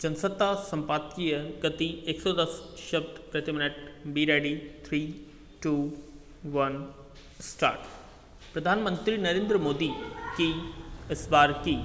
जनसत्ता संपादकीय गति 110 शब्द प्रति मिनट। Be ready. 3, 2, 1 स्टार्ट। प्रधानमंत्री नरेंद्र मोदी की इस बार की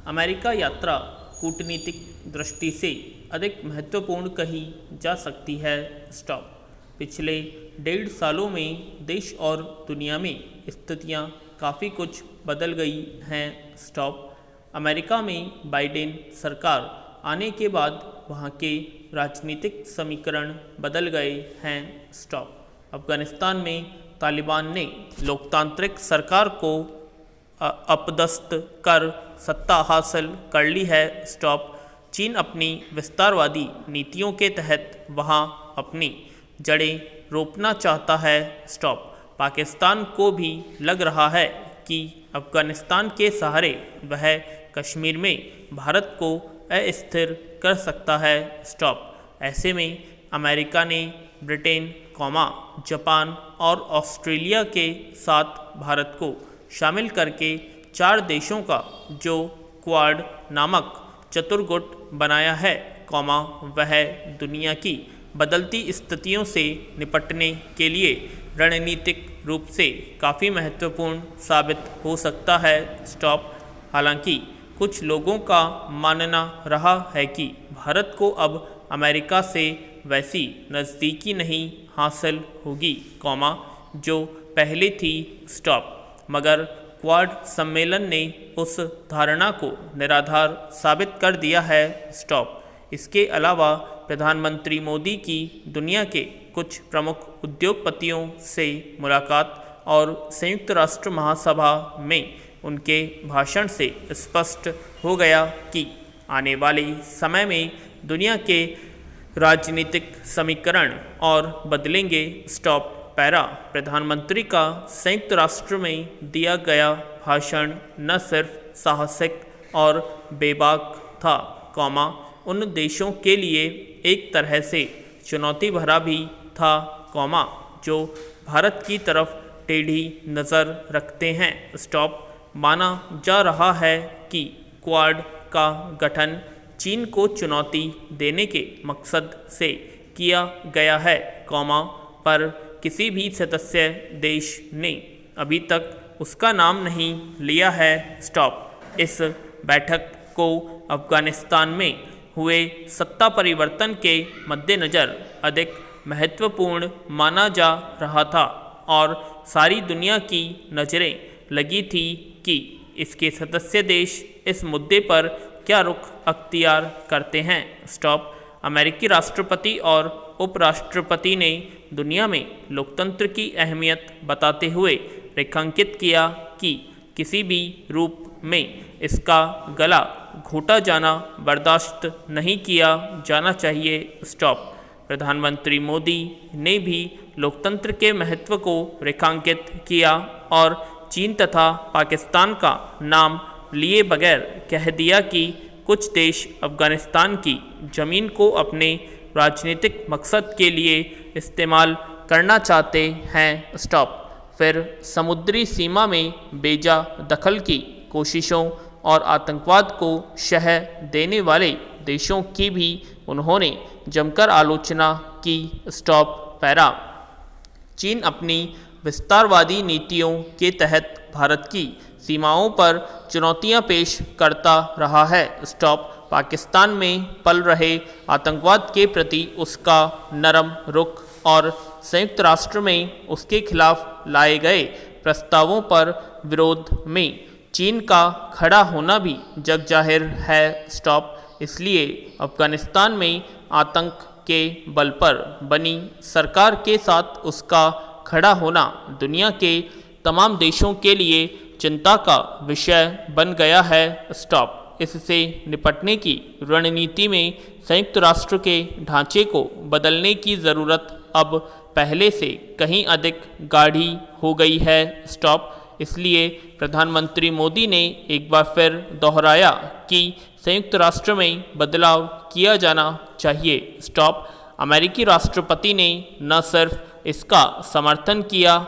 अमेरिका यात्रा कूटनीतिक दृष्टि से अधिक महत्वपूर्ण कही जा सकती है। स्टॉप। पिछले 1.5 सालों में देश और दुनिया में स्थितियां काफ़ी कुछ बदल गई हैं। स्टॉप। अमेरिका में बाइडेन सरकार आने के बाद वहां के राजनीतिक समीकरण बदल गए हैं। स्टॉप। अफगानिस्तान में तालिबान ने लोकतांत्रिक सरकार को अपदस्थ कर सत्ता हासिल कर ली है। स्टॉप। चीन अपनी विस्तारवादी नीतियों के तहत वहां अपनी जड़ें रोपना चाहता है। स्टॉप। पाकिस्तान को भी लग रहा है कि अफगानिस्तान के सहारे वह कश्मीर में भारत को अस्थिर कर सकता है। स्टॉप। ऐसे में अमेरिका ने ब्रिटेन, जापान और ऑस्ट्रेलिया के साथ भारत को शामिल करके 4 देशों का जो क्वाड नामक चतुर्गुट बनाया है, वह दुनिया की बदलती स्थितियों से निपटने के लिए रणनीतिक रूप से काफ़ी महत्वपूर्ण साबित हो सकता है। स्टॉप। हालांकि कुछ लोगों का मानना रहा है कि भारत को अब अमेरिका से वैसी नज़दीकी नहीं हासिल होगी, जो पहले थी। स्टॉप। मगर क्वाड सम्मेलन ने उस धारणा को निराधार साबित कर दिया है। स्टॉप। इसके अलावा प्रधानमंत्री मोदी की दुनिया के कुछ प्रमुख उद्योगपतियों से मुलाकात और संयुक्त राष्ट्र महासभा में उनके भाषण से स्पष्ट हो गया कि आने वाले समय में दुनिया के राजनीतिक समीकरण और बदलेंगे। स्टॉप। पैरा। प्रधानमंत्री का संयुक्त राष्ट्र में दिया गया भाषण न सिर्फ साहसिक और बेबाक था, उन देशों के लिए एक तरह से चुनौती भरा भी था, जो भारत की तरफ टेढ़ी नज़र रखते हैं। स्टॉप। माना जा रहा है कि क्वाड का गठन चीन को चुनौती देने के मकसद से किया गया है, पर किसी भी सदस्य देश ने अभी तक उसका नाम नहीं लिया है। स्टॉप। इस बैठक को अफगानिस्तान में हुए सत्ता परिवर्तन के मद्देनज़र अधिक महत्वपूर्ण माना जा रहा था और सारी दुनिया की नज़रें लगी थी कि इसके सदस्य देश इस मुद्दे पर क्या रुख अख्तियार करते हैं। स्टॉप। अमेरिकी राष्ट्रपति और उपराष्ट्रपति ने दुनिया में लोकतंत्र की अहमियत बताते हुए रेखांकित किया कि किसी भी रूप में इसका गला घोटा जाना बर्दाश्त नहीं किया जाना चाहिए। स्टॉप। प्रधानमंत्री मोदी ने भी लोकतंत्र के महत्व को रेखांकित किया और चीन तथा पाकिस्तान का नाम लिए बगैर कह दिया कि कुछ देश अफगानिस्तान की ज़मीन को अपने राजनीतिक मकसद के लिए इस्तेमाल करना चाहते हैं। स्टॉप। फिर समुद्री सीमा में बेजा दखल की कोशिशों और आतंकवाद को शह देने वाले देशों की भी उन्होंने जमकर आलोचना की। स्टॉप। पैरा। चीन अपनी विस्तारवादी नीतियों के तहत भारत की सीमाओं पर चुनौतियां पेश करता रहा है। स्टॉप। पाकिस्तान में पल रहे आतंकवाद के प्रति उसका नरम रुख और संयुक्त राष्ट्र में उसके खिलाफ लाए गए प्रस्तावों पर विरोध में चीन का खड़ा होना भी जग जाहिर है। स्टॉप। इसलिए अफगानिस्तान में आतंक के बल पर बनी सरकार के साथ उसका खड़ा होना दुनिया के तमाम देशों के लिए चिंता का विषय बन गया है। स्टॉप। इससे निपटने की रणनीति में संयुक्त राष्ट्र के ढांचे को बदलने की ज़रूरत अब पहले से कहीं अधिक गाढ़ी हो गई है। स्टॉप। इसलिए प्रधानमंत्री मोदी ने एक बार फिर दोहराया कि संयुक्त राष्ट्र में बदलाव किया जाना चाहिए। स्टॉप। अमेरिकी राष्ट्रपति ने न सिर्फ इसका समर्थन किया,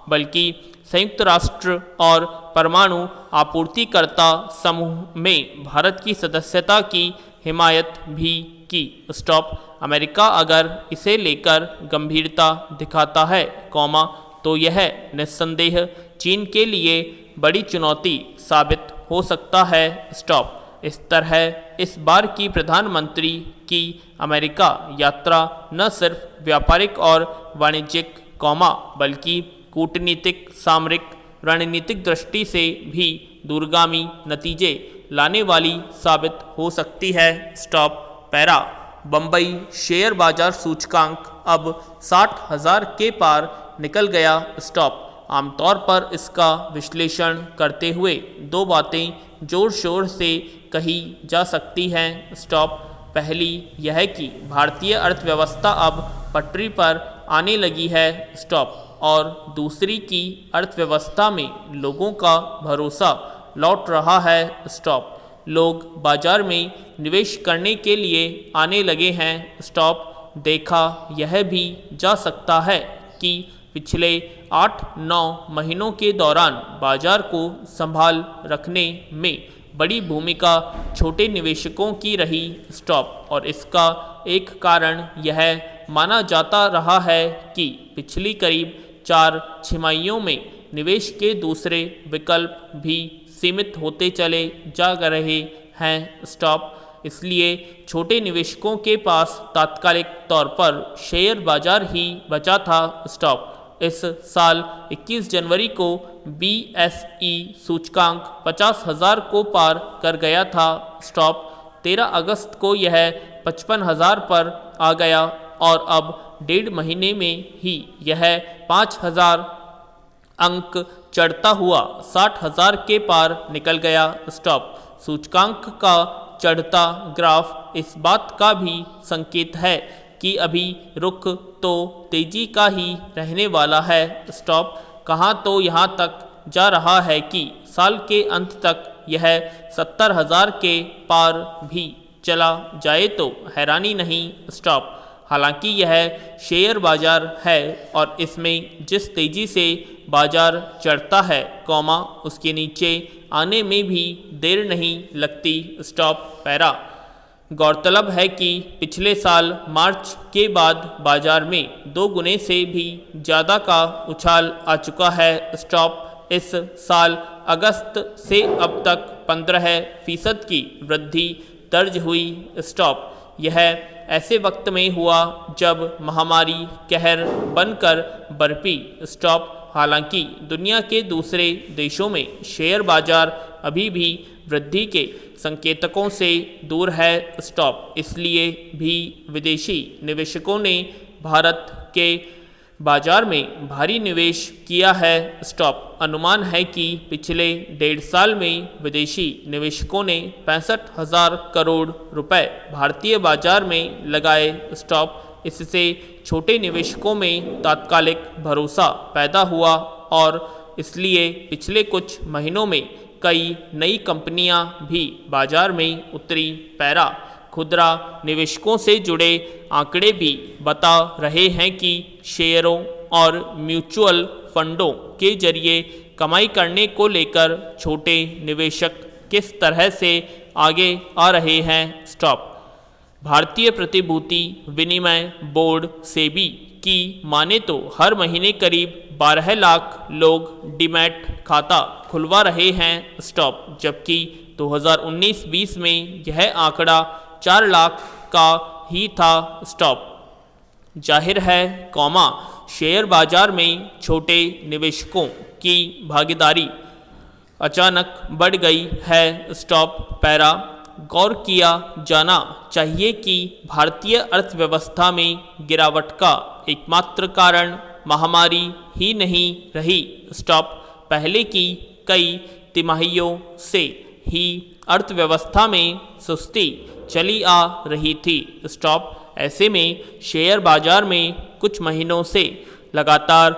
बल्कि संयुक्त राष्ट्र और परमाणु आपूर्तिकर्ता समूह में भारत की सदस्यता की हिमायत भी की। स्टॉप। अमेरिका अगर इसे लेकर गंभीरता दिखाता है, कॉमा, तो यह निस्संदेह चीन के लिए बड़ी चुनौती साबित हो सकता है। स्टॉप। इस तरह इस बार की प्रधानमंत्री की अमेरिका यात्रा न सिर्फ व्यापारिक और वाणिज्यिक, कॉमा, बल्कि कूटनीतिक, सामरिक, रणनीतिक दृष्टि से भी दूरगामी नतीजे लाने वाली साबित हो सकती है। स्टॉप। पैरा। बम्बई शेयर बाजार सूचकांक अब 60,000 के पार निकल गया। स्टॉप। आमतौर पर इसका विश्लेषण करते हुए दो बातें जोर शोर से कही जा सकती हैं। स्टॉप। पहली यह कि भारतीय अर्थव्यवस्था अब पटरी पर आने लगी है। स्टॉप। और दूसरी की अर्थव्यवस्था में लोगों का भरोसा लौट रहा है। स्टॉप। लोग बाजार में निवेश करने के लिए आने लगे हैं। स्टॉप। देखा यह भी जा सकता है कि पिछले 8-9 महीनों के दौरान बाजार को संभाल रखने में बड़ी भूमिका छोटे निवेशकों की रही। स्टॉप। और इसका एक कारण यह माना जाता रहा है कि पिछली करीब 4 छमाहियों में निवेश के दूसरे विकल्प भी सीमित होते चले जा रहे हैं। स्टॉप। इसलिए छोटे निवेशकों के पास तात्कालिक तौर पर शेयर बाजार ही बचा था। स्टॉप। इस साल 21 जनवरी को BSE सूचकांक 50,000 को पार कर गया था। स्टॉप। 13 अगस्त को यह 55,000 पर आ गया और अब 1.5 महीने में ही यह 5,000 अंक चढ़ता हुआ 60,000 के पार निकल गया। स्टॉप। सूचकांक का चढ़ता ग्राफ इस बात का भी संकेत है कि अभी रुख तो तेजी का ही रहने वाला है। स्टॉप। कहाँ तो यहाँ तक जा रहा है कि साल के अंत तक यह 70,000 के पार भी चला जाए तो हैरानी नहीं। स्टॉप। हालांकि यह शेयर बाजार है और इसमें जिस तेजी से बाजार चढ़ता है, कॉमा, उसके नीचे आने में भी देर नहीं लगती। स्टॉप। पैरा। गौरतलब है कि पिछले साल मार्च के बाद बाजार में 2 गुने से भी ज़्यादा का उछाल आ चुका है। स्टॉप। इस साल अगस्त से अब तक 15% की वृद्धि दर्ज हुई। स्टॉप। यह ऐसे वक्त में हुआ जब महामारी कहर बनकर बरपी। स्टॉप। हालांकि दुनिया के दूसरे देशों में शेयर बाजार अभी भी वृद्धि के संकेतकों से दूर है। स्टॉप। इसलिए भी विदेशी निवेशकों ने भारत के बाजार में भारी निवेश किया है। स्टॉप। अनुमान है कि पिछले 1.5 साल में विदेशी निवेशकों ने 65,000 करोड़ रुपए भारतीय बाजार में लगाए। स्टॉप। इससे छोटे निवेशकों में तात्कालिक भरोसा पैदा हुआ और इसलिए पिछले कुछ महीनों में कई नई कंपनियां भी बाजार में उतरी। पैरा। खुदरा निवेशकों से जुड़े आंकड़े भी बता रहे हैं कि शेयरों और म्यूचुअल फंडों के जरिए कमाई करने को लेकर छोटे निवेशक किस तरह से आगे आ रहे हैं। स्टॉप। भारतीय प्रतिभूति विनिमय बोर्ड सेबी की माने तो हर महीने करीब 12 लाख लोग डीमैट खाता खुलवा रहे हैं। स्टॉप। जबकि 2019-20 में यह आंकड़ा 4 लाख का ही था। स्टॉप। जाहिर है, कॉमा, शेयर बाजार में छोटे निवेशकों की भागीदारी अचानक बढ़ गई है। स्टॉप। पैरा। गौर किया जाना चाहिए कि भारतीय अर्थव्यवस्था में गिरावट का एकमात्र कारण महामारी ही नहीं रही। स्टॉप। पहले की कई तिमाहियों से ही अर्थव्यवस्था में सुस्ती चली आ रही थी। स्टॉप। ऐसे में शेयर बाजार में कुछ महीनों से लगातार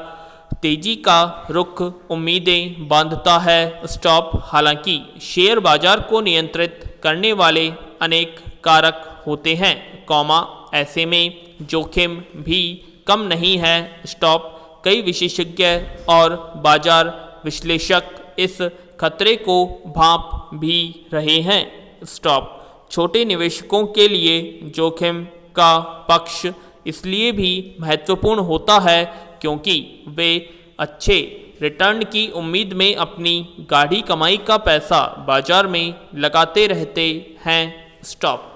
तेजी का रुख उम्मीदें बांधता है। स्टॉप। हालांकि शेयर बाजार को नियंत्रित करने वाले अनेक कारक होते हैं, कॉमा, ऐसे में जोखिम भी कम नहीं है। स्टॉप। कई विशेषज्ञ और बाजार विश्लेषक इस खतरे को भांप भी रहे हैं। स्टॉप। छोटे निवेशकों के लिए जोखिम का पक्ष इसलिए भी महत्वपूर्ण होता है क्योंकि वे अच्छे रिटर्न की उम्मीद में अपनी गाढ़ी कमाई का पैसा बाजार में लगाते रहते हैं। स्टॉप।